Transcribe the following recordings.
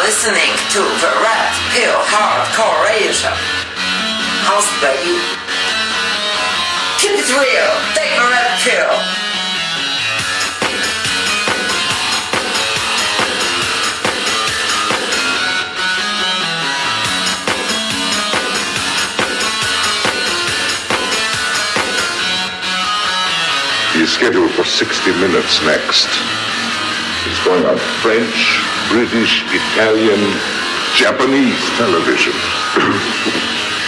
listening to the Red Pill Hardcore Radio. Hosted by you. Keep it real, take the red pill. He's scheduled for 60 minutes next. He's going on French, British, Italian, Japanese television.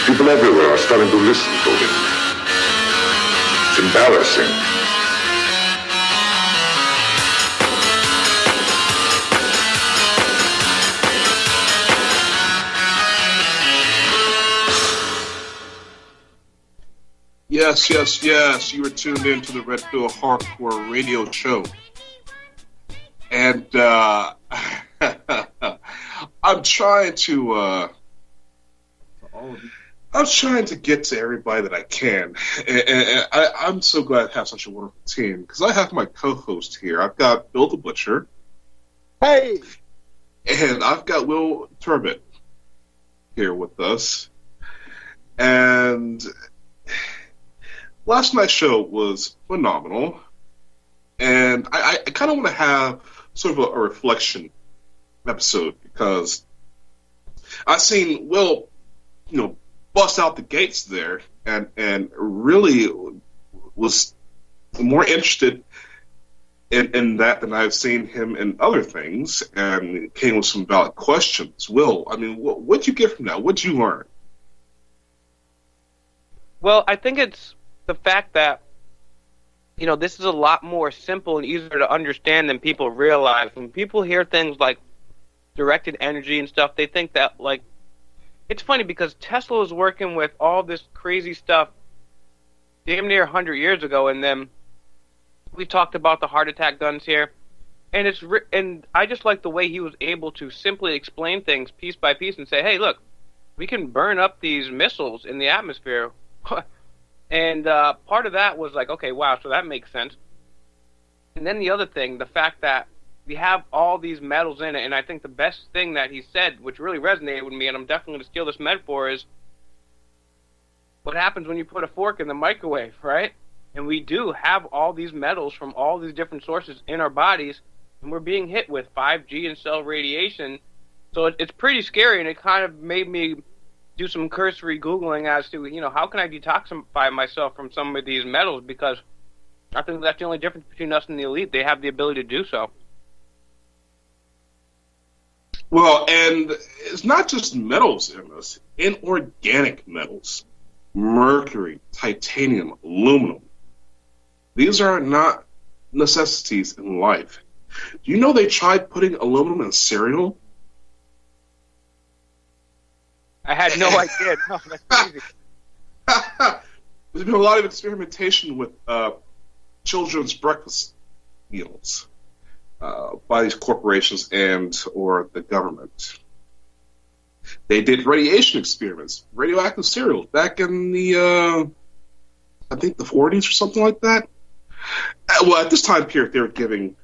People everywhere are starting to listen to him. It's embarrassing. Yes. You were tuned in to the Red Pill Hardcore Radio Show. And I'm trying to get to everybody that I can. And I'm so glad to have such a wonderful team, because I have my co-host here. I've got Bill the Butcher. Hey! And I've got Will Turbot here with us. And last night's show was phenomenal, and I kind of want to have sort of a reflection episode, because I've seen Will, bust out the gates there, and really was more interested in that than I've seen him in other things, and came with some valid questions. Will, what'd you get from that? What'd you learn? Well, I think it's the fact that, this is a lot more simple and easier to understand than people realize. When people hear things like directed energy and stuff, they think that, it's funny because Tesla was working with all this crazy stuff damn near 100 years ago, and then we talked about the heart attack guns here, and and I just like the way he was able to simply explain things piece by piece and say, hey, look, we can burn up these missiles in the atmosphere. And part of that was like, okay, wow, so that makes sense. And then the other thing, the fact that we have all these metals in it, and I think the best thing that he said, which really resonated with me, and I'm definitely going to steal this metaphor, is what happens when you put a fork in the microwave, right? And we do have all these metals from all these different sources in our bodies, and we're being hit with 5G and cell radiation. So it's pretty scary, and it kind of made me do some cursory Googling as to, how can I detoxify myself from some of these metals, because I think that's the only difference between us and the elite. They have the ability to do so. Well, and it's not just metals in us, inorganic metals. Mercury, titanium, aluminum. These are not necessities in life. Do you know they tried putting aluminum in cereal? I had no idea. No, that's crazy. There's been a lot of experimentation with children's breakfast meals by these corporations or the government. They did radiation experiments, radioactive cereals, back in the, I think the 40s or something like that. Well, at this time period, they were giving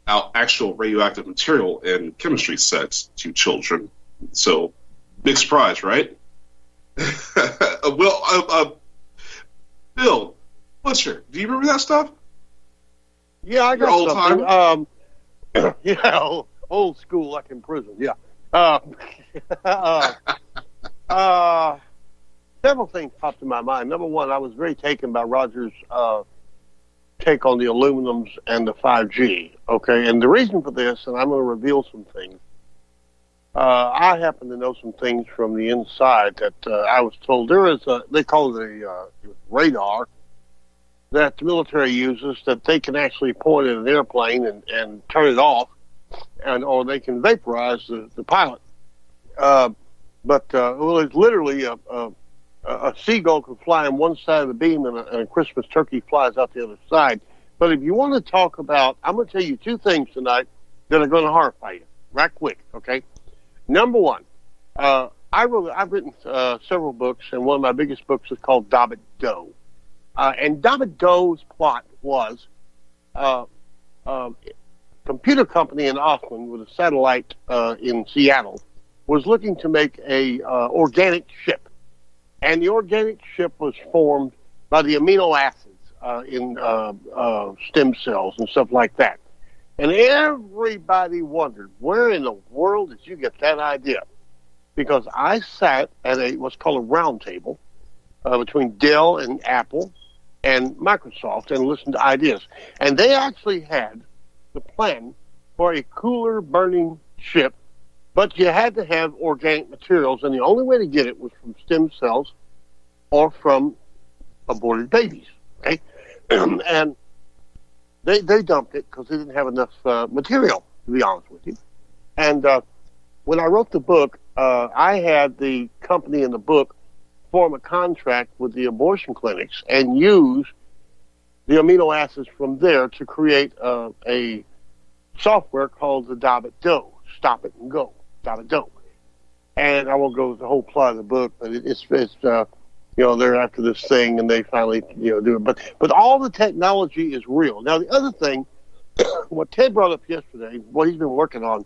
out actual radioactive material in chemistry sets to children. So, big surprise, right? Bill Butcher, do you remember that stuff? Yeah, I got old something. Old school, like in prison. Yeah. Several things popped in my mind. Number one, I was very taken by Roger's take on the aluminums and the 5G. Okay, and the reason for this, and I'm going to reveal some things. I happen to know some things from the inside that I was told there is they call it a radar that the military uses, that they can actually point at an airplane and turn it off, or they can vaporize the pilot. It's literally a seagull can fly on one side of the beam and a Christmas turkey flies out the other side. But if you want to talk about, I'm going to tell you two things tonight that are going to horrify you, right quick, okay? Number one, I've written several books, and one of my biggest books is called David Doe. And David Doe's plot was computer company in Austin with a satellite in Seattle was looking to make a organic chip. And the organic chip was formed by the amino acids in stem cells and stuff like that. And everybody wondered, where in the world did you get that idea? Because I sat at what's called a round table between Dell and Apple and Microsoft and listened to ideas. And they actually had the plan for a cooler burning chip, but you had to have organic materials, and the only way to get it was from stem cells or from aborted babies. Okay? And they dumped it because they didn't have enough material, to be honest with you. And when I wrote the book, I had the company in the book form a contract with the abortion clinics and use the amino acids from there to create a software called the Davitt-Do, Stop It and Go, Davitt-Do. And I won't go with the whole plot of the book, but it's they're after this thing and they finally, do it. But all the technology is real. Now, the other thing, what Ted brought up yesterday, what he's been working on,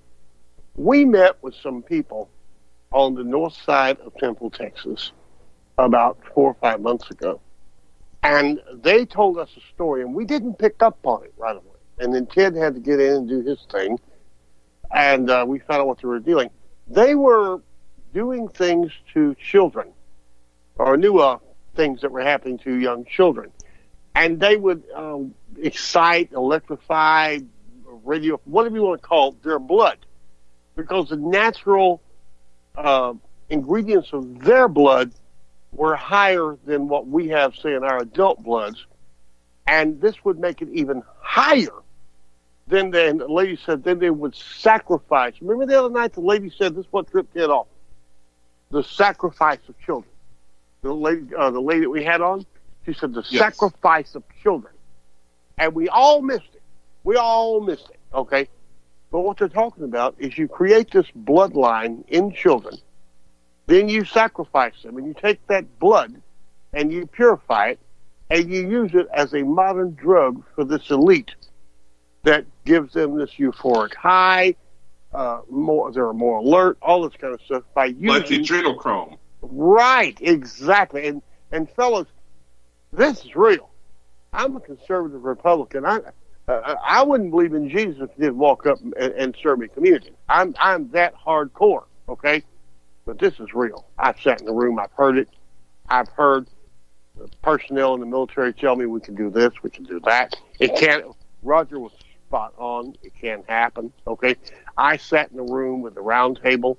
we met with some people on the north side of Temple, Texas, about 4 or 5 months ago. And they told us a story, and we didn't pick up on it right away. And then Ted had to get in and do his thing, and we found out what they were doing. They were doing things to children, or new things that were happening to young children. And they would excite, electrify, radio, whatever you want to call it, their blood. Because the natural ingredients of their blood were higher than what we have, say, in our adult bloods. And this would make it even higher. Then the lady said, then they would sacrifice. Remember the other night the lady said, this is what tripped it off. The sacrifice of children. The lady that we had on, she said the sacrifice of children. And we all missed it. We all missed it, okay? But what they're talking about is you create this bloodline in children, then you sacrifice them, and you take that blood and you purify it, and you use it as a modern drug for this elite that gives them this euphoric high, they're more alert, all this kind of stuff by using... Like the adrenochrome. Right, exactly. And fellas, this is real. I'm a conservative Republican. I wouldn't believe in Jesus if he didn't walk up and serve me communion. I'm that hardcore, okay? But this is real. I've sat in the room. I've heard it. I've heard the personnel in the military tell me we can do this, we can do that. It can't. Roger was spot on. It can happen, okay? I sat in the room with the round table,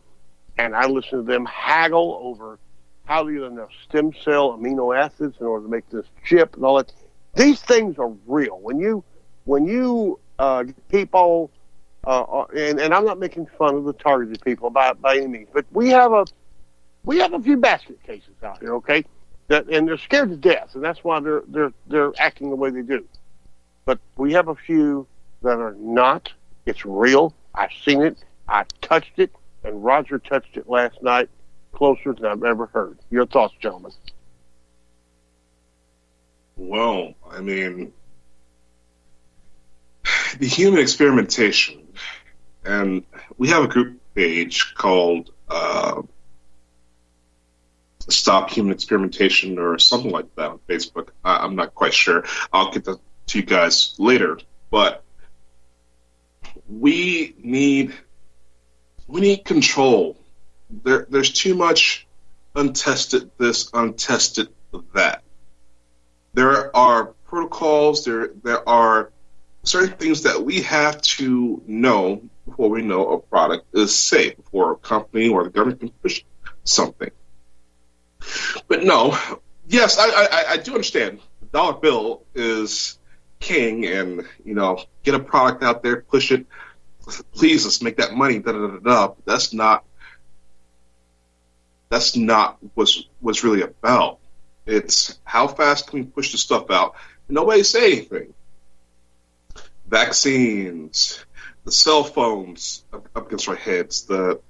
and I listened to them haggle over how to get enough stem cell amino acids in order to make this chip and all that. These things are real. When you people, and I'm not making fun of the targeted people by any means, but we have a few basket cases out here, okay? And they're scared to death, and that's why they're acting the way they do. But we have a few that are not. It's real. I've seen it. I've touched it, and Roger touched it last night closer than I've ever heard. Your thoughts, gentlemen? Well, I mean, the human experimentation, and we have a group page called Stop Human Experimentation or something like that on Facebook. I'm not quite sure. I'll get that to you guys later. But we need control. There's too much untested this, untested that. There are protocols, there are certain things that we have to know before we know a product is safe, before a company or the government can push something. But no, yes, I do understand. The dollar bill is king, and get a product out there, push it. Please, let's make that money. Da da da da. That's not what's really about. It's how fast can we push the stuff out? Nobody say anything. Vaccines, the cell phones up against our heads, the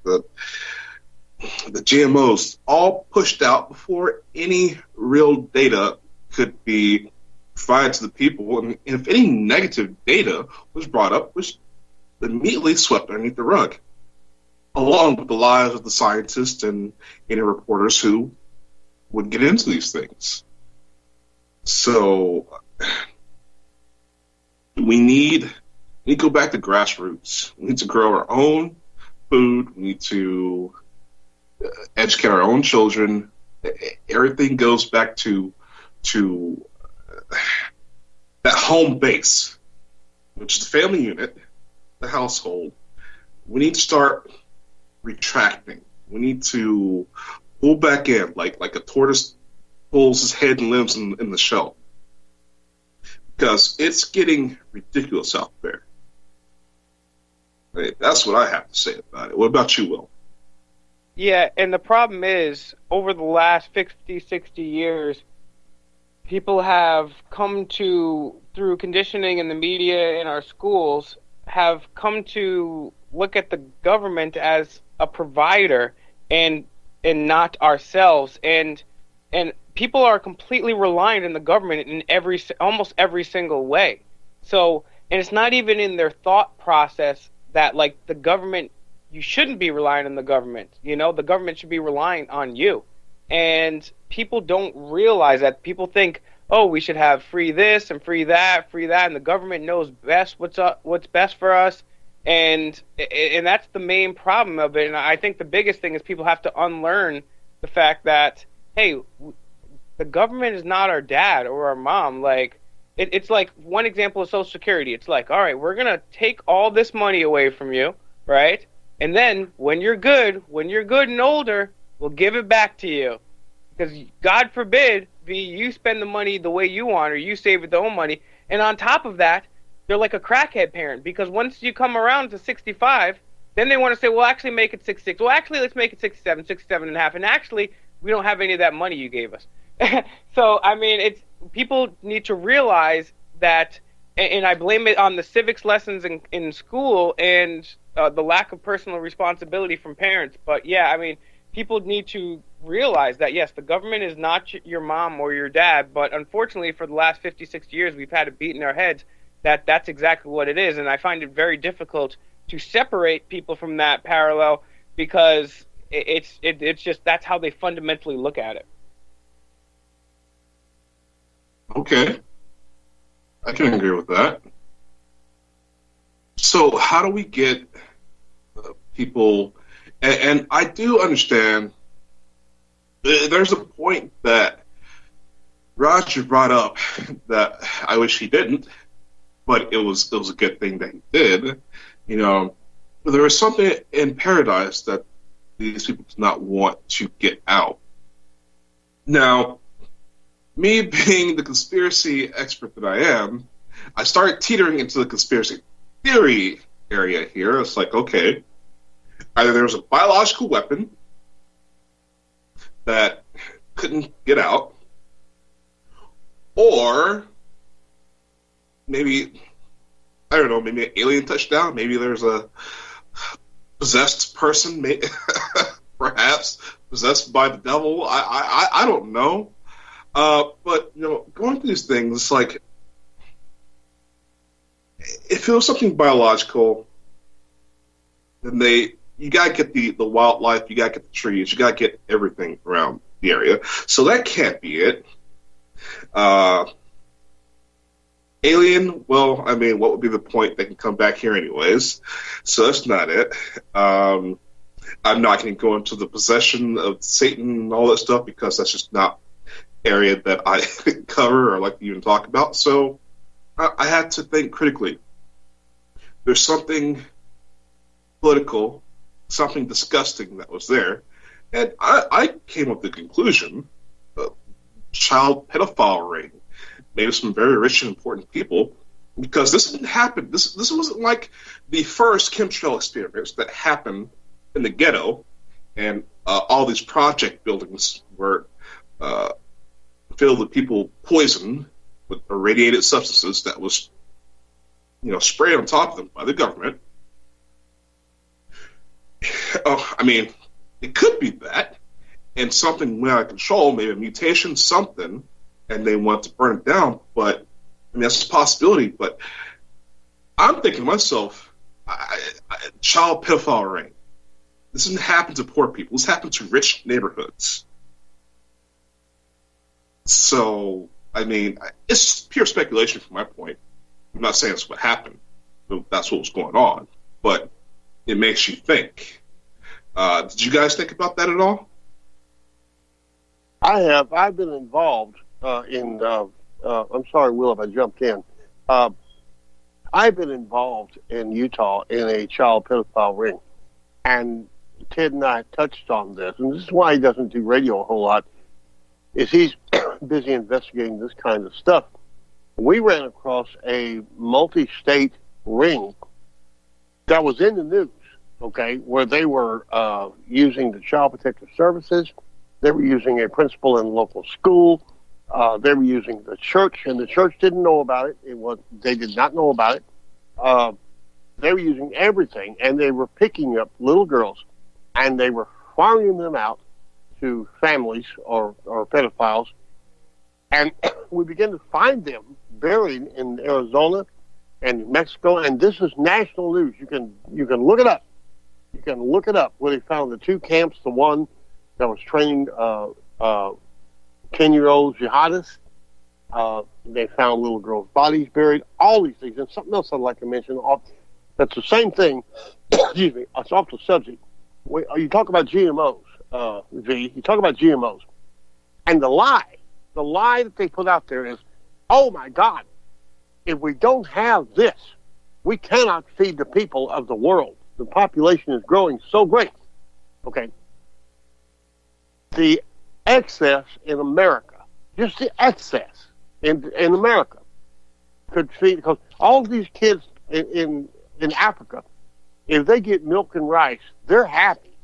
GMOs, all pushed out before any real data could be provided to the people. And if any negative data was brought up, was immediately swept underneath the rug, along with the lives of the scientists and any reporters who would get into these things. So we need to go back to grassroots. We need to grow our own food. We need to educate our own children. Everything goes back to that home base, which is the family unit, the household. We need to start retracting. We need to pull back in, like a tortoise pulls his head and limbs in the shell, because it's getting ridiculous out there. Right? That's what I have to say about it. What about you, Will? Yeah, and the problem is, over the last 50, 60 years, people have come to, through conditioning in the media in our schools, have come to look at the government as a provider and not ourselves. And people are completely reliant on the government in almost every single way. So, and it's not even in their thought process that, like, the government, you shouldn't be relying on the government. You know, the government should be relying on you. And people don't realize that. People think, oh, we should have free this and free that, and the government knows best what's best for us. And that's the main problem of it. And I think the biggest thing is people have to unlearn the fact that, hey, the government is not our dad or our mom. Like, it's like one example of Social Security. It's like, all right, we're going to take all this money away from you, right? And then when you're good and older, we'll give it back to you. Because God forbid, you spend the money the way you want, or you save your own money. And on top of that, they're like a crackhead parent, because once you come around to 65, then they want to say, well, actually make it 66. Well, actually, let's make it 67, 67 and a half. And actually, we don't have any of that money you gave us. So, I mean, people need to realize that, and I blame it on the civics lessons in school and the lack of personal responsibility from parents. But yeah, I mean, people need to realize that, yes, the government is not your mom or your dad, but unfortunately for the last 50, 60 years, we've had it beat in our heads that that's exactly what it is. And I find it very difficult to separate people from that parallel, because it's just, that's how they fundamentally look at it. Okay. I can agree with that. So how do we get people, and I do understand, there's a point that Roger brought up that I wish he didn't, but it was a good thing that he did. You know, there was something in paradise that these people do not want to get out. Now, me being the conspiracy expert that I am, I started teetering into the conspiracy theory area here. It's like, okay, either there was a biological weapon that couldn't get out, or maybe, I don't know, maybe an alien touchdown. Maybe there's a possessed person, perhaps possessed by the devil. I don't know. But, you know, going through these things, it's like, if it was something biological, then you gotta get the wildlife, you gotta get the trees, you gotta get everything around the area. So that can't be it. Alien, well, I mean, what would be the point? They can come back here anyways. So that's not it. I'm not going to go into the possession of Satan and all that stuff, because that's just not area that I cover or like to even talk about. So I had to think critically. There's something political, something disgusting that was there. And I came up with the conclusion, child pedophile ring, maybe some very rich and important people, because this didn't happen. This wasn't like the first chemtrail experiments that happened in the ghetto, and all these project buildings were filled with people poisoned with irradiated substances that was, sprayed on top of them by the government. Oh, I mean, it could be that, and something went out of control, maybe a mutation, something, and they want to burn it down. But I mean, that's a possibility. But I'm thinking to myself, child pedophile ring. This didn't happen to poor people. This happened to rich neighborhoods. So, I mean, it's pure speculation from my point. I'm not saying that's what happened. That's what was going on. But it makes you think. Did you guys think about that at all? I have. I've been involved in. I'm sorry, Will, if I jumped in. I've been involved in Utah in a child pedophile ring, and Ted and I touched on this, and this is why he doesn't do radio a whole lot. Is he's busy investigating this kind of stuff. We ran across a multi-state ring that was in the news, okay, where they were using the Child Protective Services. They were using a principal in a local school. They were using the church, and the church didn't know about it. They did not know about it. They were using everything, and they were picking up little girls, and they were farming them out to families or pedophiles. And we began to find them buried in Arizona and New Mexico, and this is national news. You can look it up. You can look it up where they found the two camps, the one that was training 10-year-old jihadists. They found little girls' bodies buried, all these things. And something else I'd like to mention, that's the same thing. Excuse me, it's off the subject. You talk about GMOs, V. You talk about GMOs. And the lie that they put out there is, oh my God, if we don't have this, we cannot feed the people of the world. The population is growing so great. Okay. The excess in America, just the excess in America, could feed, because all these kids in Africa, if they get milk and rice, they're happy.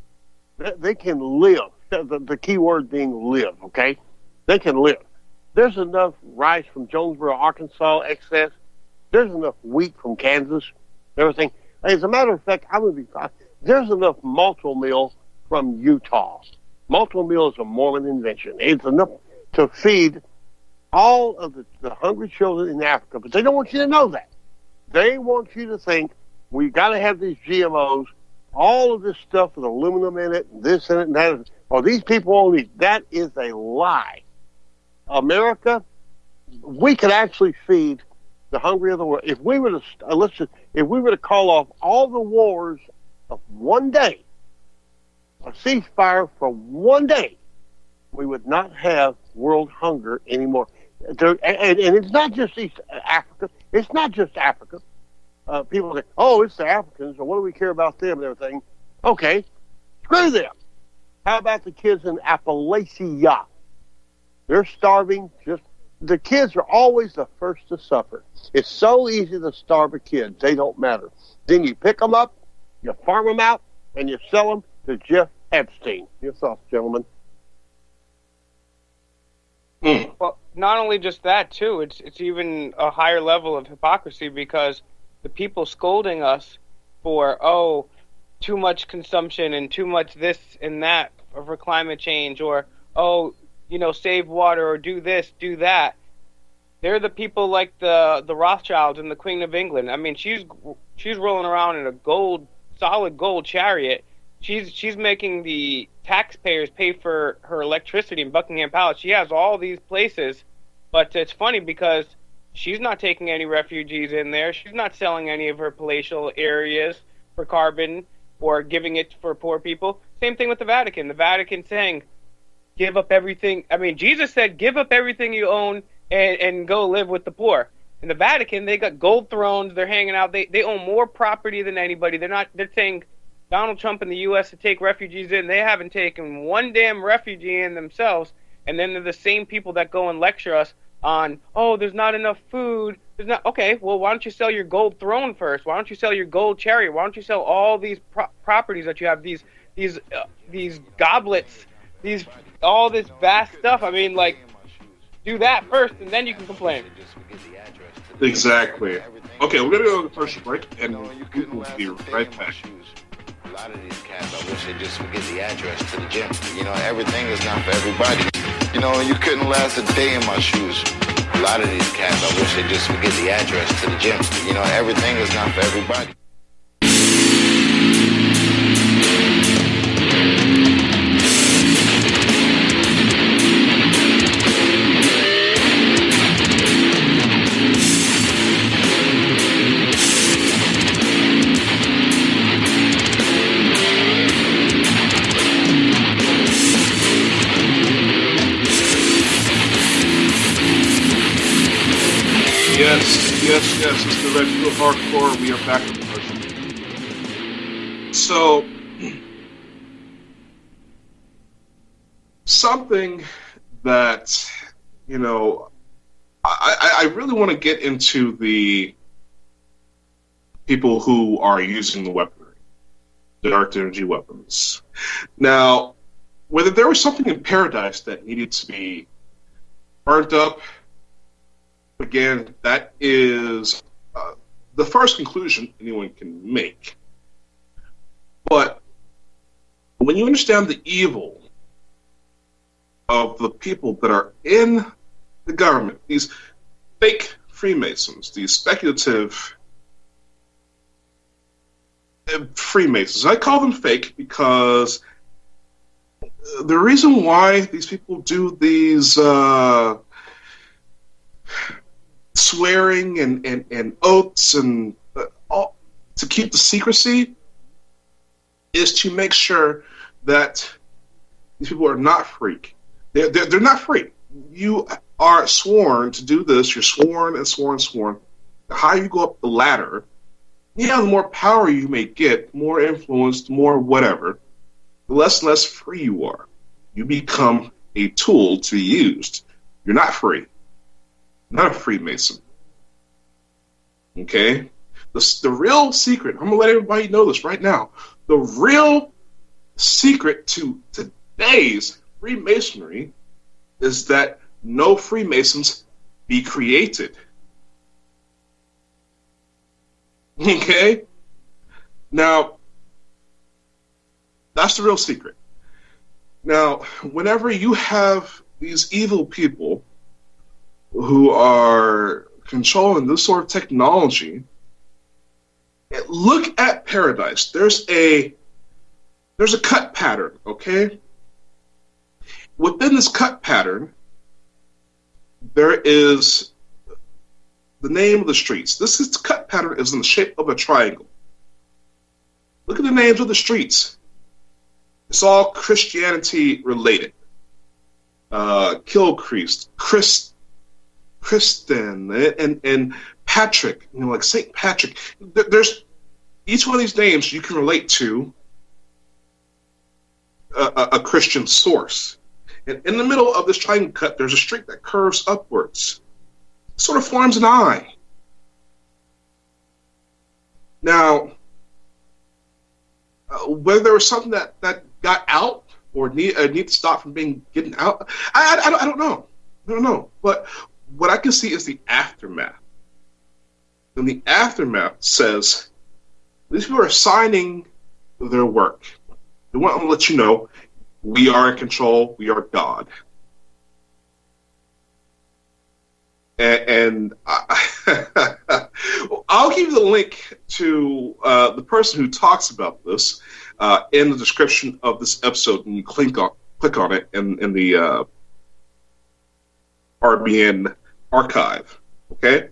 They can live. The key word being live, okay? They can live. There's enough rice from Jonesboro, Arkansas, excess. There's enough wheat from Kansas, everything. As a matter of fact, there's enough malto meal from Utah. Malto meal is a Mormon invention. It's enough to feed all of the hungry children in Africa, but they don't want you to know that. They want you to think we got to have these GMOs, all of this stuff with aluminum in it, and this in it, and that. Or these people won't eat. That is a lie. America, we could actually feed the hungry of the world. If we were to call off all the wars of one day, a ceasefire for one day, we would not have world hunger anymore. And it's not just East Africa. It's not just Africa. People say, oh, it's the Africans, or what do we care about them and everything? Okay, screw them. How about the kids in Appalachia? They're starving. The kids are always the first to suffer. It's so easy to starve a kid. They don't matter. Then you pick them up, you farm them out, and you sell them to Jeff Epstein. Your thoughts, gentlemen? Well, not only just that, too, it's even a higher level of hypocrisy, because the people scolding us for, too much consumption and too much this and that for climate change, or, save water, or do this, do that. They're the people like the Rothschilds and the Queen of England. I mean, she's rolling around in a solid gold chariot. She's making the taxpayers pay for her electricity in Buckingham Palace. She has all these places, but it's funny because she's not taking any refugees in there. She's not selling any of her palatial areas for carbon or giving it for poor people. Same thing with the Vatican. The Vatican saying, give up everything. I mean, Jesus said, give up everything you own and go live with the poor. In the Vatican, they got gold thrones. They're hanging out. They own more property than anybody. They're saying Donald Trump in the U.S. to take refugees in. They haven't taken one damn refugee in themselves. And then they're the same people that go and lecture us on, there's not enough food. Okay, well, why don't you sell your gold throne first? Why don't you sell your gold chariot? Why don't you sell all these properties that you have, these goblets, all this vast stuff? I mean, do that first, and then you can complain. Exactly. Okay, we're going to go to the first break, and we'll be right back. A lot of these cats, I wish they just would get the address to the gym. Everything is not for everybody. You couldn't last a day in my shoes. A lot of these cats, I wish they just would get the address to the gym. Everything is not for everybody. Yes, it's the Red Pill Hardcore. We are back with the So, something that, I really want to get into the people who are using the weaponry, the dark energy weapons. Now, whether there was something in Paradise that needed to be burnt up, again, that is the first conclusion anyone can make. But when you understand the evil of the people that are in the government, these fake Freemasons, these speculative Freemasons, I call them fake because the reason why these people do these swearing and oaths and all, to keep the secrecy is to make sure that these people are not free. They're not free. You are sworn to do this. You're sworn and sworn and sworn. The higher you go up the ladder, the more power you may get, more influence, more whatever, the less and less free you are. You become a tool to be used. You're not free. Not a Freemason. Okay? The real secret, I'm going to let everybody know this right now. The real secret to today's Freemasonry is that no Freemasons be created. Okay? Now, that's the real secret. Now, whenever you have these evil people who are controlling this sort of technology, look at Paradise. There's a cut pattern, okay? Within this cut pattern, there is the name of the streets. This cut pattern is in the shape of a triangle. Look at the names of the streets. It's all Christianity related. Kilcrease, Kristen, and Patrick, like St. Patrick. There's each one of these names you can relate to a Christian source. And in the middle of this triangle cut, there's a street that curves upwards. It sort of forms an eye. Now, whether there was something that got out or need to stop from getting out, I don't know. I don't know. But what I can see is the aftermath. And the aftermath says these people are signing their work. They want to let you know we are in control. We are God. And I'll give you the link to the person who talks about this in the description of this episode, and you click on it in the RBN archive. Okay?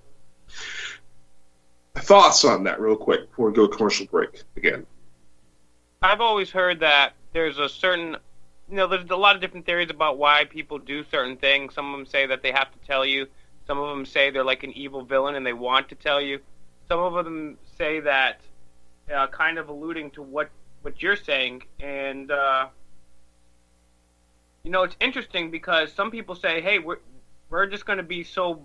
Thoughts on that, real quick, before we go to commercial break again. I've always heard that there's a certain, there's a lot of different theories about why people do certain things. Some of them say that they have to tell you. Some of them say they're like an evil villain and they want to tell you. Some of them say that, kind of alluding to what you're saying. And, it's interesting because some people say, hey, we're just going to be so,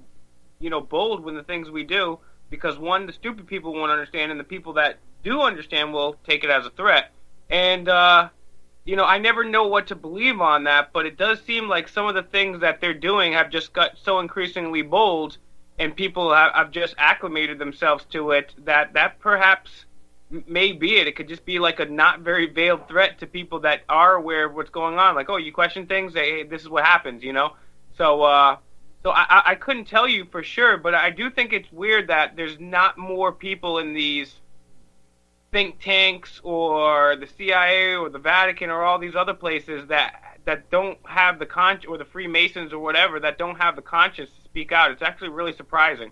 bold with the things we do because, one, the stupid people won't understand, and the people that do understand will take it as a threat. And, I never know what to believe on that, but it does seem like some of the things that they're doing have just got so increasingly bold, and people have just acclimated themselves to it, that perhaps may be it. It could just be like a not very veiled threat to people that are aware of what's going on. Like, oh, you question things? Hey, this is what happens, So I couldn't tell you for sure, but I do think it's weird that there's not more people in these think tanks or the CIA or the Vatican or all these other places that don't have the conscience, or the Freemasons or whatever, that don't have the conscience to speak out. It's actually really surprising.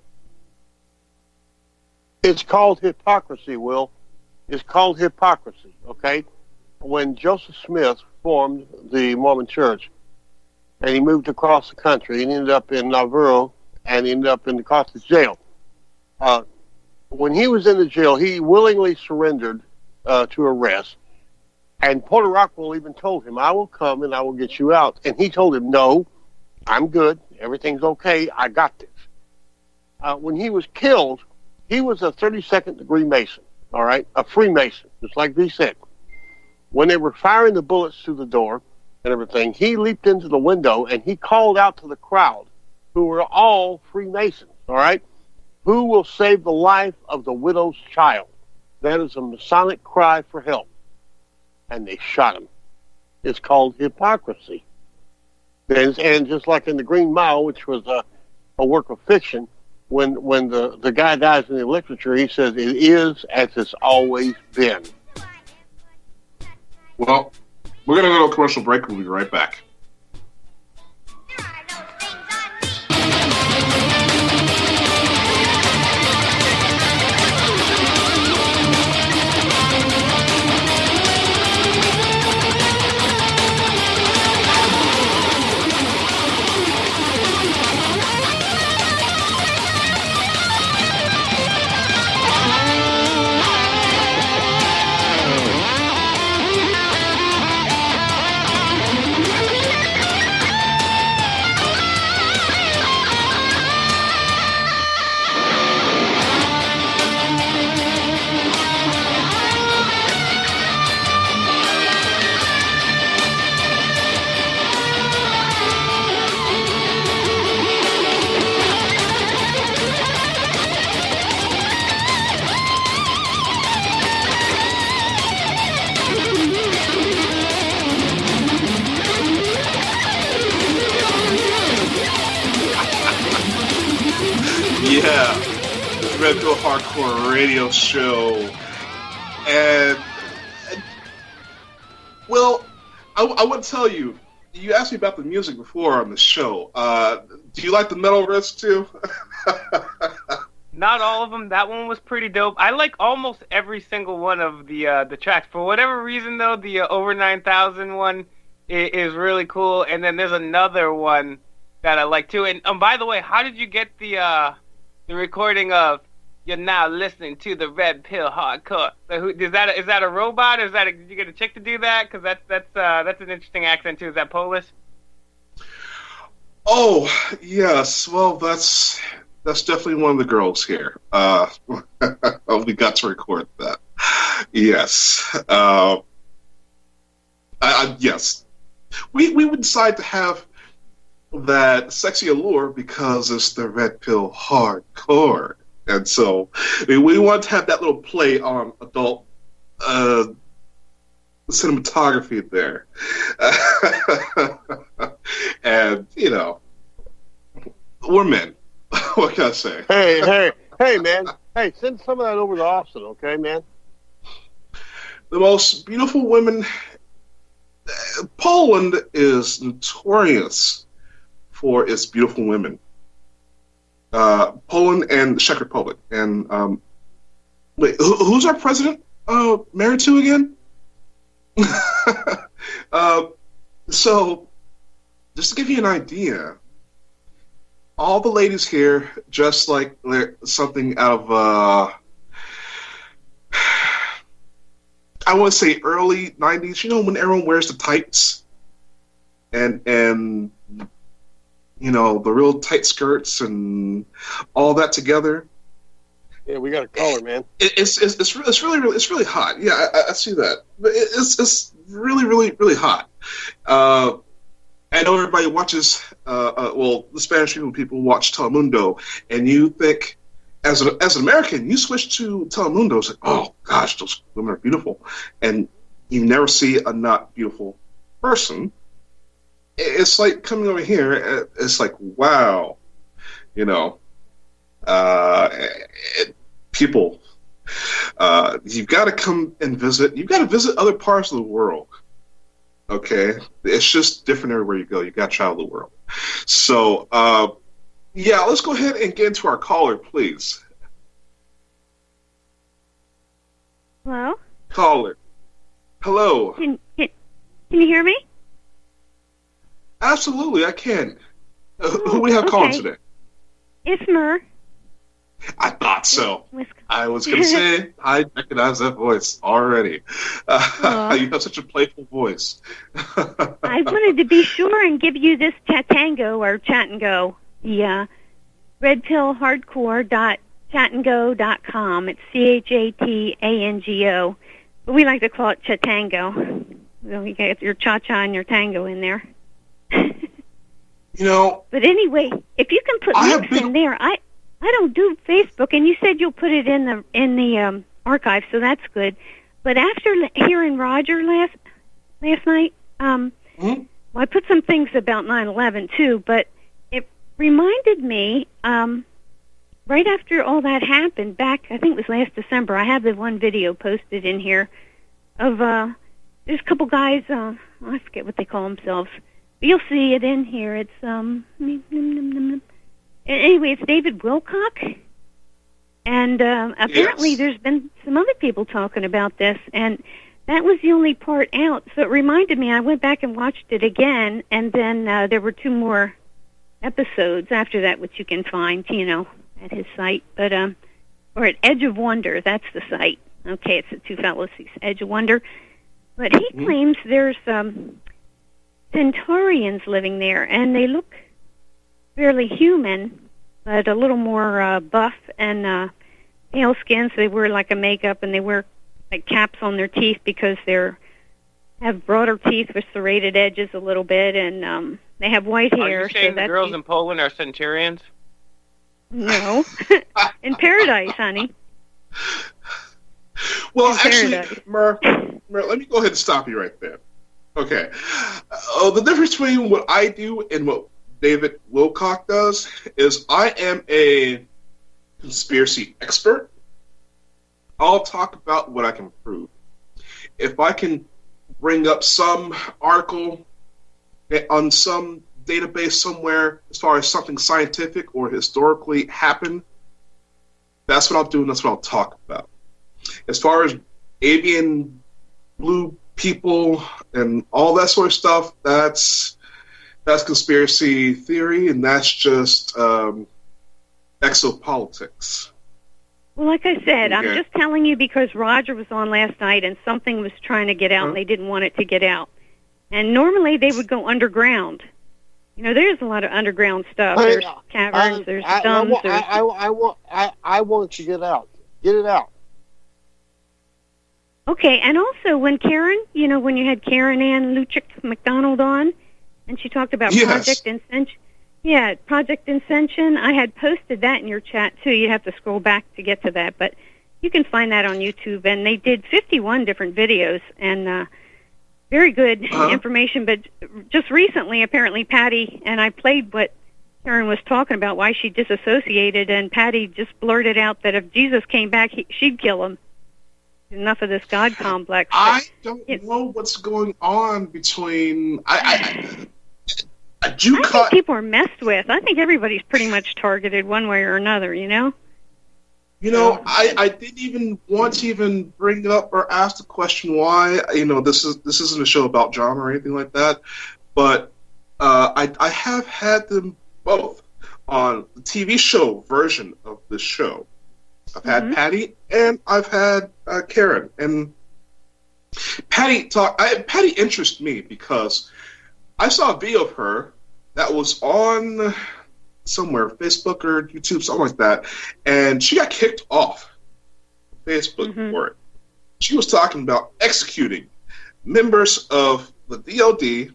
It's called hypocrisy, Will. It's called hypocrisy, okay? When Joseph Smith formed the Mormon Church, and he moved across the country, he ended up in Nauvoo, and he ended up in the Carthage jail. When he was in the jail, he willingly surrendered to arrest. And Porter Rockwell even told him, I will come and I will get you out. And he told him, no, I'm good. Everything's okay. I got this. When he was killed, he was a 32nd degree Mason, all right? A Freemason, just like V said. When they were firing the bullets through the door and everything, he leaped into the window and he called out to the crowd, who were all Freemasons, all right? Who will save the life of the widow's child? That is a Masonic cry for help. And they shot him. It's called hypocrisy. And just like in The Green Mile, which was a work of fiction, when the guy dies in the literature, he says, it is as it's always been. Well, we're going to go to a commercial break. We'll be right back. Yeah, the Red Pill Hardcore Radio Show, and well, I would tell you. You asked me about the music before on the show. Do you like the metal riffs too? Not all of them. That one was pretty dope. I like almost every single one of the tracks. For whatever reason, though, the Over 9,000 one is really cool. And then there's another one that I like too. And by the way, how did you get the recording of "You're Now Listening to the Red Pill Hardcore"? So is that a robot? Or did you get a chick to do that? Because that's an interesting accent too. Is that Polish? Oh yes. Well, that's definitely one of the girls here. We got to record that. Yes. Yes. We would decide to have that sexy allure because it's the Red Pill Hardcore. And so we want to have that little play on adult cinematography there. And, you know, we're men. What can I say? Hey, man. Hey, send some of that over to Austin, okay, man? The most beautiful women... Poland is notorious for its beautiful women. Poland and the Czech Republic. And wait, who's our president married to again? So, just to give you an idea, all the ladies here dress like they're something out of I want to say early 90s. You know, when everyone wears the tights and you know, the real tight skirts and all that together. Yeah, we got a caller, man. It's really hot. Yeah, I see that. But it's really hot. I know everybody watches. Well, the Spanish people watch Telemundo, and you think, as an American, you switch to Telemundo. It's like, oh gosh, those women are beautiful, and you never see a not beautiful person. It's like coming over here. It's like, wow, you know, people. You've got to come and visit. You've got to visit other parts of the world. Okay, it's just different everywhere you go. You got to travel the world. So, yeah, let's go ahead and get into our caller, please. Hello? Caller. Hello. Can you hear me? Absolutely, I can. Who we have calling today? It's Myrrh. I thought so. Wisconsin. I was going to say, I recognize that voice already. You have such a playful voice. I wanted to be sure and give you this Chatango or Chat and Go. The redpillhardcore.chatandgo.com. It's CHATANGO. But we like to call it Chatango. So you get your cha-cha and your tango in there. You know, But anyway, if you can put links in there, I don't do Facebook, and you said you'll put it in the archive, so that's good. But after hearing Roger last night, well, I put some things about 9/11 too, but it reminded me right after all that happened back, I think it was last December. I have the one video posted in here of there's a couple guys. I forget what they call themselves. You'll see it in here. It's anyway, it's David Wilcock, and apparently there's been some other people talking about this, and that was the only part out. So it reminded me. I went back and watched it again, and then there were 2 more episodes after that, which you can find, at his site, but or at Edge of Wonder. That's the site. Okay, it's the Two Fallacies, Edge of Wonder. But he claims there's Centaurians living there, and they look fairly human, but a little more buff and pale skin. So they wear like a makeup, and they wear like caps on their teeth because they're have broader teeth with serrated edges a little bit, and they have white hair. Are you saying so the girls in Poland are Centurions? No, in paradise, honey. Well, In actually, paradise. Mer, let me go ahead and stop you right there. Okay. The difference between what I do and what David Wilcock does is I am a conspiracy expert. I'll talk about what I can prove. If I can bring up some article on some database somewhere as far as something scientific or historically happened, that's what I'll do and that's what I'll talk about. As far as avian blue people and all that sort of stuff, that's conspiracy theory, and that's just exopolitics. Well, like I said, I'm Okay. just telling you because Roger was on last night and something was trying to get out and they didn't want it to get out. And normally they would go underground. There's a lot of underground stuff. There's caverns, there's dumbs. I want to get out. Get it out. Okay, and also when Karen, when you had Karen Ann Luchik McDonald on, and she talked about Yes. Project Ascension. Yeah, Project Ascension. I had posted that in your chat, too. You have to scroll back to get to that, but you can find that on YouTube. And they did 51 different videos, and very good information. But just recently, apparently, Patty, and I played what Karen was talking about, why she disassociated, and Patty just blurted out that if Jesus came back, she'd kill him. Enough of this God complex. I don't know what's going on between... I think people are messed with. I think everybody's pretty much targeted one way or another, I didn't even want to even bring up or ask the question why. This isn't a show about drama or anything like that, but I have had them both on the TV show version of this show. I've had Patty and I've had Karen, and Patty interests me because I saw a video of her that was on somewhere, Facebook or YouTube, something like that, and she got kicked off Facebook for it. She was talking about executing members of the DOD.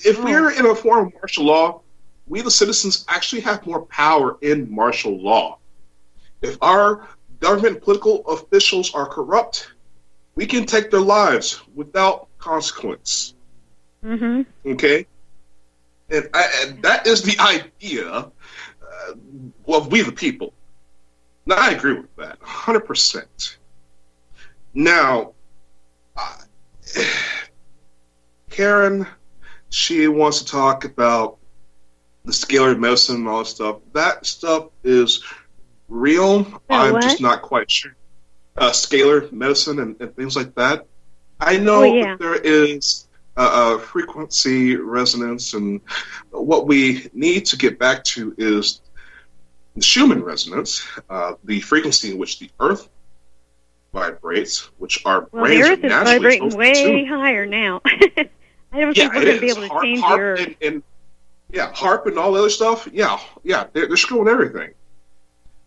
If we're in a form of martial law, we the citizens actually have more power in martial law. If our government political officials are corrupt, we can take their lives without consequence. Okay? And that is the idea of we the people. Now, I agree with that, 100%. Now, Karen, she wants to talk about the scalar medicine and all that stuff. That stuff is real. I'm just not quite sure. Scalar medicine and things like that. I know that there is frequency resonance, and what we need to get back to is the Schumann resonance, the frequency in which the Earth vibrates, which our brains the are Earth is naturally vibrating supposed to way tune. higher now. I don't think we're going to be able to change the Earth. HAARP and all the other stuff. Yeah, they're screwing everything.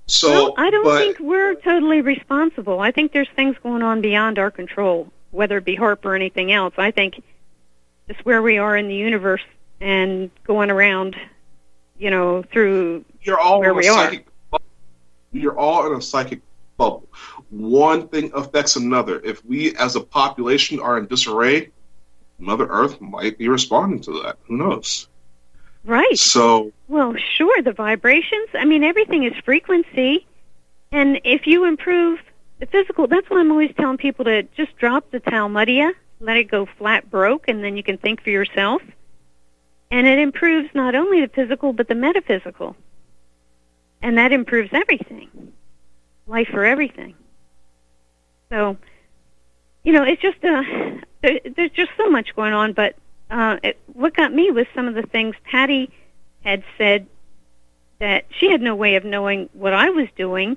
So, well, I don't think we're totally responsible. I think there's things going on beyond our control, whether it be HAARP or anything else. I think just where we are in the universe and going around, through where we are. You're all in a psychic bubble. One thing affects another. If we as a population are in disarray, Mother Earth might be responding to that. Who knows? Right. So. Well, sure, the vibrations. I mean, everything is frequency. And if you improve the physical, that's why I'm always telling people to just drop the Talmudia, let it go flat broke, and then you can think for yourself. And it improves not only the physical, but the metaphysical. And that improves everything. Life for everything. So, it's just, there's just so much going on, but what got me was some of the things Patty had said that she had no way of knowing what I was doing,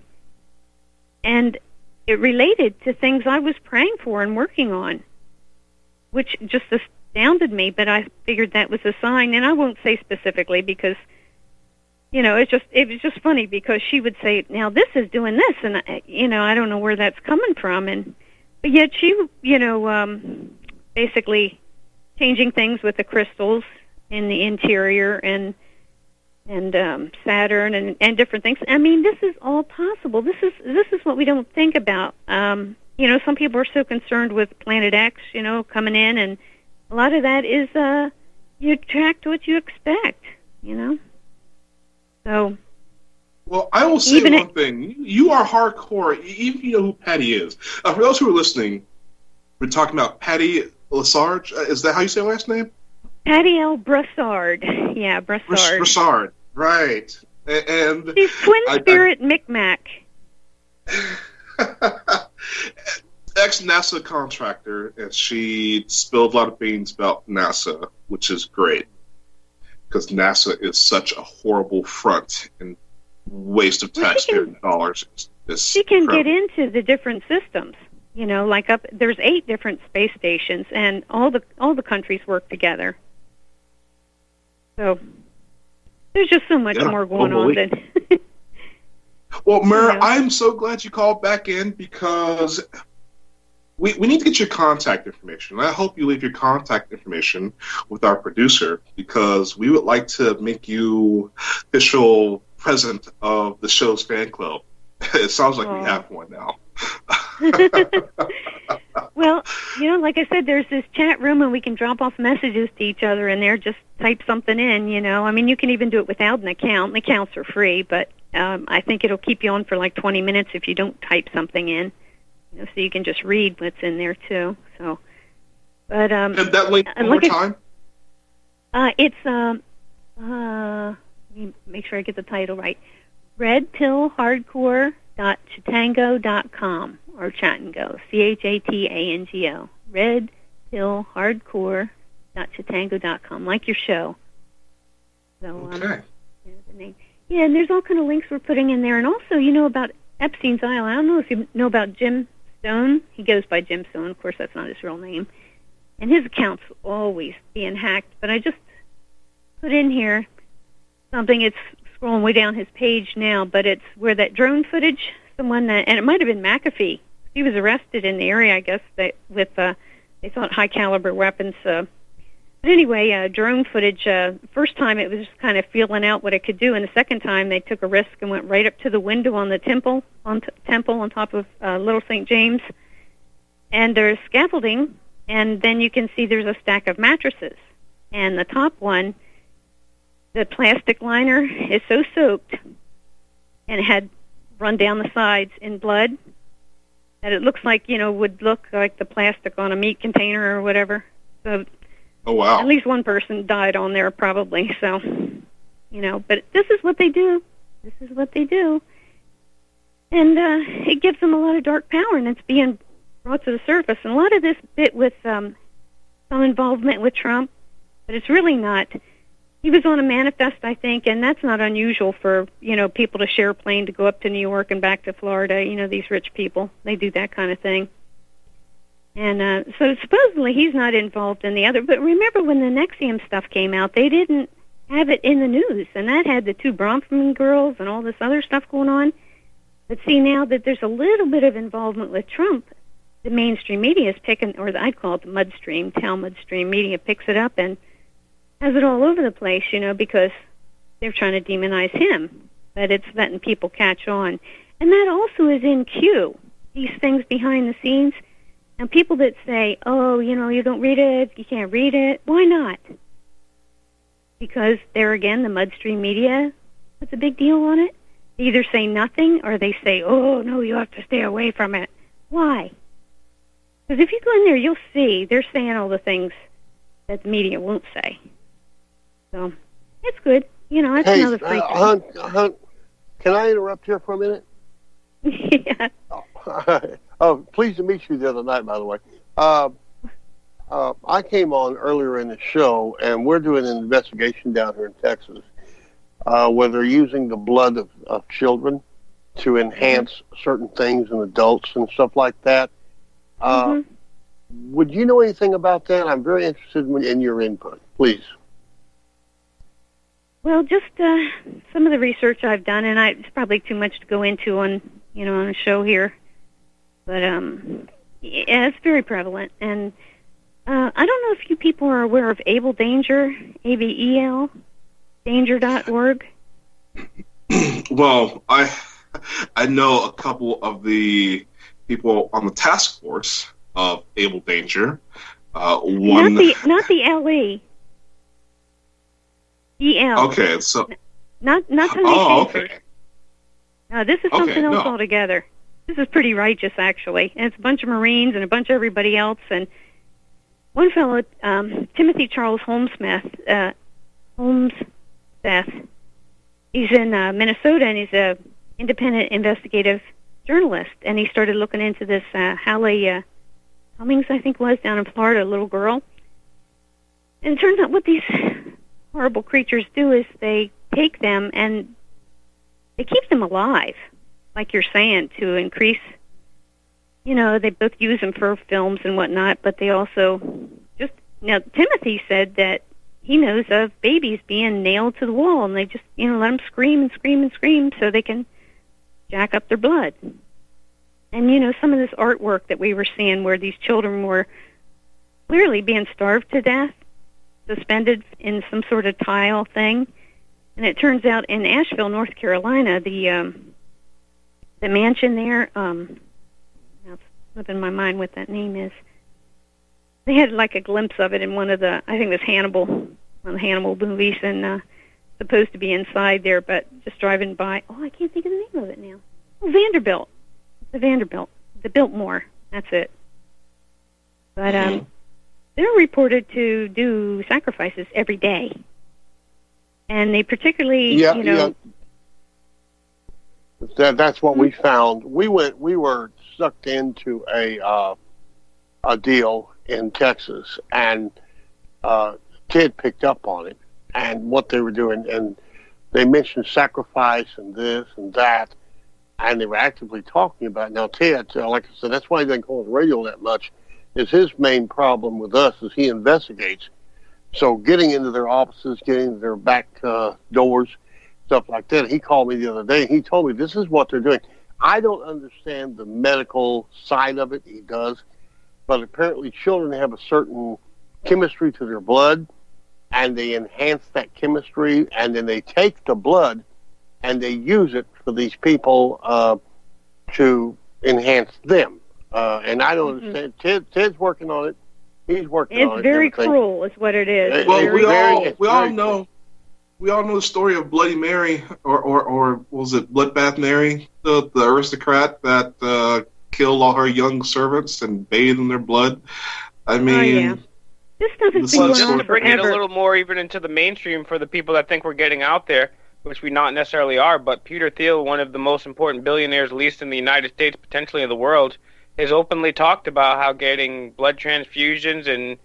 and it related to things I was praying for and working on, which just astounded me, but I figured that was a sign, and I won't say specifically because, it was just funny because she would say, now this is doing this, and, I don't know where that's coming from, but yet she, basically changing things with the crystals in the interior and Saturn and different things. I mean, this is all possible. This is what we don't think about. Some people are so concerned with Planet X, coming in, and a lot of that is you attract what you expect, So. Well, I will say one thing. You are hardcore, even if you know who Patty is. For those who are listening, we're talking about Patty Lesarge. Is that how you say her last name? Patty L. Brassard. Yeah, Brassard. Brassard, right. And she's twin spirit Micmac. Ex-NASA contractor, and she spilled a lot of beans about NASA, which is great. Because NASA is such a horrible front and waste of taxpayer dollars. She can get into the different systems. There's 8 different space stations, and all the countries work together. So there's just so much more going on than. Well, Mara, I'm so glad you called back in because we need to get your contact information. I hope you leave your contact information with our producer because we would like to make you official president of the show's fan club. It sounds like we have one now. Well, like I said, there's this chat room, and we can drop off messages to each other in there. Just type something in, I mean, you can even do it without an account. The accounts are free, but I think it'll keep you on for like 20 minutes if you don't type something in. So you can just read what's in there too. So, but and that link one more time. It's let me make sure I get the title right. redpillhardcore.chatango.com or Chatango, CHATANGO. redpillhardcore.chatango.com, like your show. So, okay. The name. Yeah, and there's all kind of links we're putting in there, and also about Epstein's Island. I don't know if you know about Jim Stone. He goes by Jim Stone. Of course, that's not his real name. And his account's always being hacked. But I just put in here something. It's scrolling way down his page now, but it's where that drone footage, and it might have been McAfee. He was arrested in the area, I guess, with they thought high-caliber weapons. But anyway, drone footage, first time it was just kind of feeling out what it could do, and the second time they took a risk and went right up to the window on the temple on top of Little St. James. And there's scaffolding, and then you can see there's a stack of mattresses. And the top one, the plastic liner is so soaked and it had run down the sides in blood that it looks like, would look like the plastic on a meat container or whatever. So oh, wow. At least one person died on there probably. So, but this is what they do. This is what they do. And it gives them a lot of dark power, and it's being brought to the surface. And a lot of this bit with some involvement with Trump, but it's really not. he was on a manifest, I think, and that's not unusual for, people to share a plane to go up to New York and back to Florida. These rich people, they do that kind of thing. And so supposedly he's not involved in the other. But remember when the NXIVM stuff came out, they didn't have it in the news, and that had the 2 Bronfman girls and all this other stuff going on. But see, now that there's a little bit of involvement with Trump, the mainstream media is picking, or I'd call it the mudstream, Talmudstream media picks it up and has it all over the place, because they're trying to demonize him. But it's letting people catch on. And that also is in Q, these things behind the scenes. And people that say, oh, you don't read it, you can't read it, why not? Because there again, the mudstream media puts a big deal on it. They either say nothing or they say, oh, no, you have to stay away from it. Why? Because if you go in there, you'll see they're saying all the things that the media won't say. So it's good. It's another free thing. Hunt, can I interrupt here for a minute? Yeah. Oh, pleased to meet you the other night, by the way. I came on earlier in the show, and we're doing an investigation down here in Texas where they're using the blood of children to enhance certain things in adults and stuff like that. Would you know anything about that? I'm very interested in your input. Please. Well, just some of the research I've done, and it's probably too much to go into on a show here. But yeah, it's very prevalent, and I don't know if you people are aware of Able Danger, ABEL, danger.org. Well, I know a couple of the people on the task force of Able Danger. One, not the LE. EL. Okay, so not something. Oh, okay. No, this is something else altogether. This is pretty righteous, actually. And it's a bunch of Marines and a bunch of everybody else. And one fellow, Timothy Charles Holmseth, he's in Minnesota, and he's a independent investigative journalist. And he started looking into this Hallie Cummings, I think was, down in Florida, a little girl. And it turns out what these horrible creatures do is they take them and they keep them alive, like you're saying, to increase, they both use them for films and whatnot, but they also now Timothy said that he knows of babies being nailed to the wall, and they just, let them scream and scream and scream so they can jack up their blood. And, some of this artwork that we were seeing where these children were clearly being starved to death, suspended in some sort of tile thing. And it turns out in Asheville, North Carolina, the mansion there, now it's slipping my mind what that name is. They had like a glimpse of it in one of the, I think it was Hannibal, one of the Hannibal movies, and supposed to be inside there, but just driving by, I can't think of the name of it now. Vanderbilt. The Vanderbilt. The Biltmore. That's it. But they're reported to do sacrifices every day. And they particularly, That's what we found. We were sucked into a deal in Texas, and Ted picked up on it and what they were doing, and they mentioned sacrifice and this and that, and they were actively talking about it. Now Ted, like I said, that's why he doesn't call the radio that much. Is his main problem with us is he investigates. So getting into their offices, getting into their back doors, stuff like that. He called me the other day. He told me this is what they're doing. I don't understand the medical side of it. He does. But apparently children have a certain chemistry to their blood, and they enhance that chemistry, and then they take the blood and they use it for these people to enhance them. And I don't understand. Ted's working on it. He's working on it. It's very cruel, is what it is. Well, we all know the story of Bloody Mary, or was it Bloodbath Mary, the aristocrat that killed all her young servants and bathed in their blood. I mean, this stuff has been going on just to bring it a forever. little more even into the mainstream for the people that think we're getting out there, which we not necessarily are. But Peter Thiel, one of the most important billionaires, at least in the United States, potentially in the world, has openly talked about how getting blood transfusions and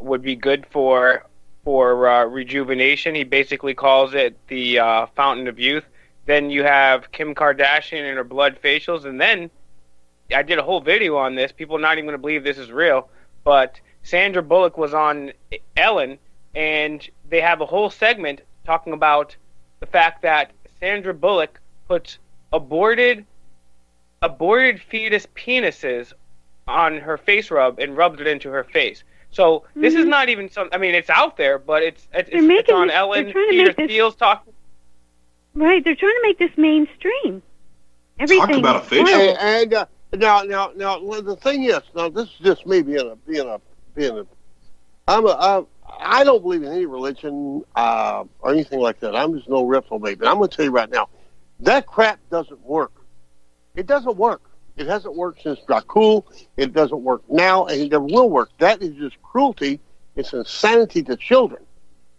would be good for for rejuvenation. He basically calls it the fountain of youth. Then you have Kim Kardashian and her blood facials, and then I did a whole video on this. People are not even going to believe this is real, but Sandra Bullock was on Ellen, and they have a whole segment talking about the fact that Sandra Bullock puts aborted fetus penises on her face rub and rubs it into her face. So this is not even some. I mean, it's out there, but it's on Ellen. Peter Thiel's talking. Right, they're trying to make this mainstream. Everything. Talk about a facial. And now, the thing is, now this is just me I don't believe in any religion or anything like that. I'm just no reprobate. But I'm going to tell you right now, that crap doesn't work. It doesn't work. It hasn't worked since Dracul. It doesn't work now, and it never will work. That is just cruelty. It's insanity to children,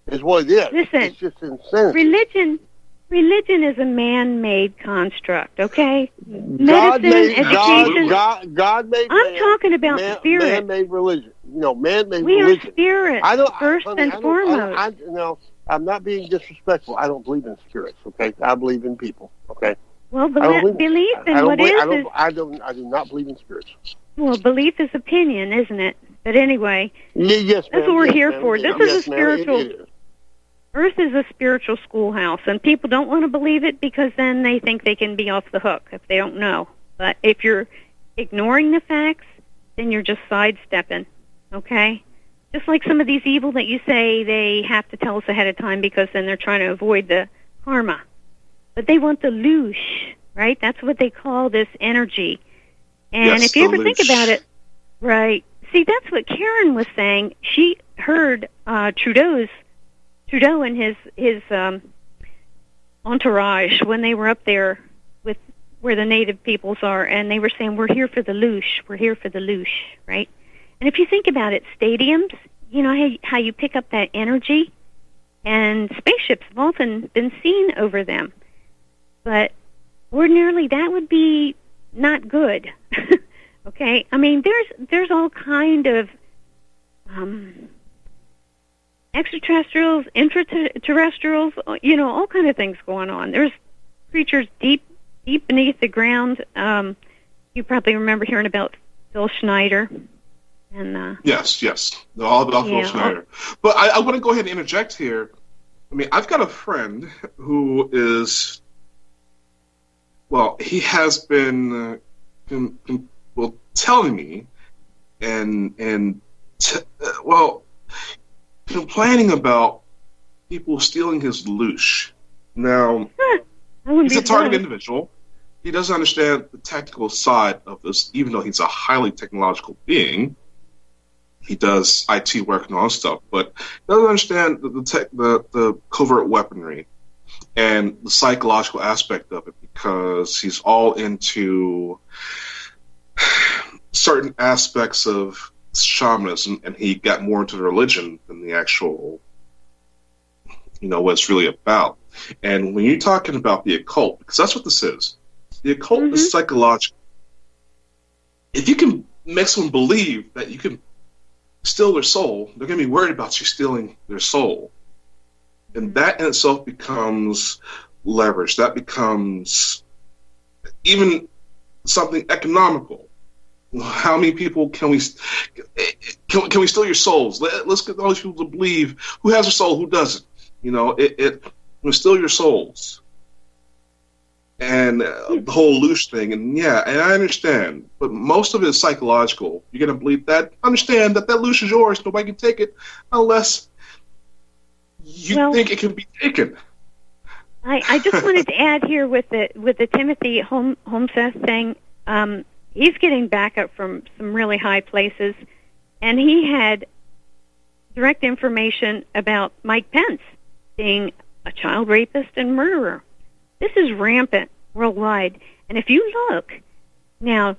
is what it is. Listen, it's just insanity. Religion is a man-made construct, okay? God made education. God made. I'm talking about spirit. Man-made religion. Man-made we religion. Are spirit first and foremost. I'm not being disrespectful. I don't believe in spirits. Okay, I believe in people. Okay. Well, belief in what is. I do not believe in spirits. Well, belief is opinion, isn't it? But anyway, yes, that's what we're here for. This is a spiritual. It is. Earth is a spiritual schoolhouse, and people don't want to believe it because then they think they can be off the hook if they don't know. But if you're ignoring the facts, then you're just sidestepping, okay? Just like some of these evil that you say they have to tell us ahead of time because then they're trying to avoid the karma. But they want the loosh, right? That's what they call this energy. And yes, if you ever think about it, right, see, that's what Karen was saying. She heard Trudeau and his entourage when they were up there with where the native peoples are, and they were saying, we're here for the loosh, right? And if you think about it, stadiums, you know how you pick up that energy, and spaceships have often been seen over them. But ordinarily that would be not good, okay? I mean, there's all kind of extraterrestrials, intraterrestrials, all kind of things going on. There's creatures deep beneath the ground. You probably remember hearing about Phil Schneider. And yes, all about Phil Schneider. But I want to go ahead and interject here. I mean, I've got a friend who is, well, he has been telling me complaining about people stealing his loosh. Now, he's a target individual. He doesn't understand the technical side of this, even though he's a highly technological being. He does IT work and all that stuff, but he doesn't understand the covert weaponry and the psychological aspect of it because he's all into certain aspects of shamanism, and he got more into the religion than the actual, what it's really about. And when you're talking about the occult, because that's what this is, the occult is psychological. If you can make someone believe that you can steal their soul, they're going to be worried about you stealing their soul. And that in itself becomes leverage. That becomes even something economical. How many people can we steal your souls? Let's get all these people to believe who has a soul, who doesn't. It will steal your souls. And the whole loosh thing, and I understand, but most of it is psychological. You're going to believe that. Understand that loosh is yours. Nobody can take it unless you think it can be taken. I just wanted to add here with the Timothy Homseth thing. He's getting backup from some really high places, and he had direct information about Mike Pence being a child rapist and murderer. This is rampant worldwide. And if you look, now,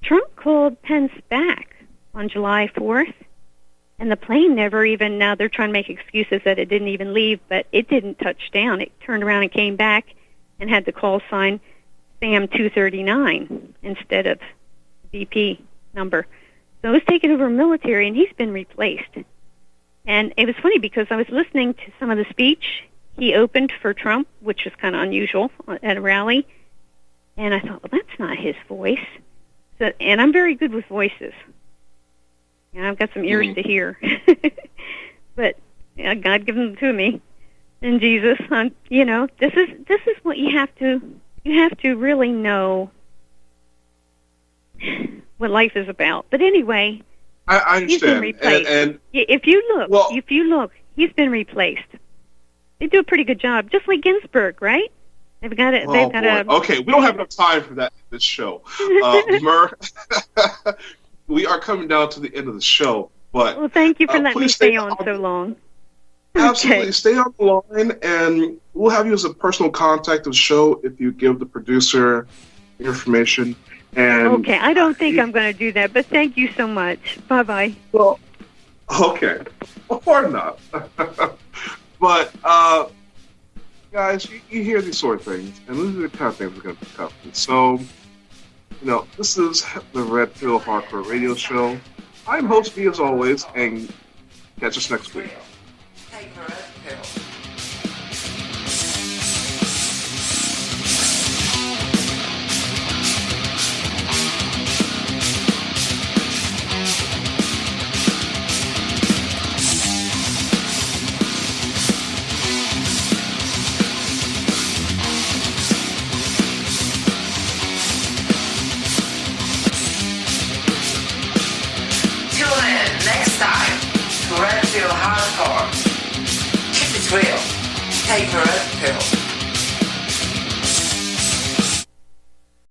Trump called Pence back on July 4th, and the plane never even, now they're trying to make excuses that it didn't even leave, but it didn't touch down. It turned around and came back and had the call sign SAM 239 instead of BP number. So it was taken over military, and he's been replaced. And it was funny because I was listening to some of the speech he opened for Trump, which was kind of unusual at a rally. And I thought, well, that's not his voice. So, and I'm very good with voices. And I've got some ears to hear. But yeah, God gave them to me. And Jesus, you know, this is what you have to really know what life is about. But anyway, I understand. He's been replaced. And if you look, he's been replaced. They do a pretty good job, just like Ginsburg, right? They've got it. Okay, we don't have enough time for that in this show. Mur, we are coming down to the end of the show, but well, thank you for letting me stay on so long. Absolutely, Okay. stay on the line, and we'll have you as a personal contact of the show if you give the producer information. And Okay, I don't think I'm going to do that, but thank you so much. Bye-bye. well, okay, or not. But guys, you hear these sort of things, and these are the kind of things we're going to pick up. And so, you know, this is the Red Pill Hardcore Radio Show. I'm host B as always, and catch us next week. Take the red pill. Tune in next time to Red Pill Hardcore. Keep it real. Take the red pill.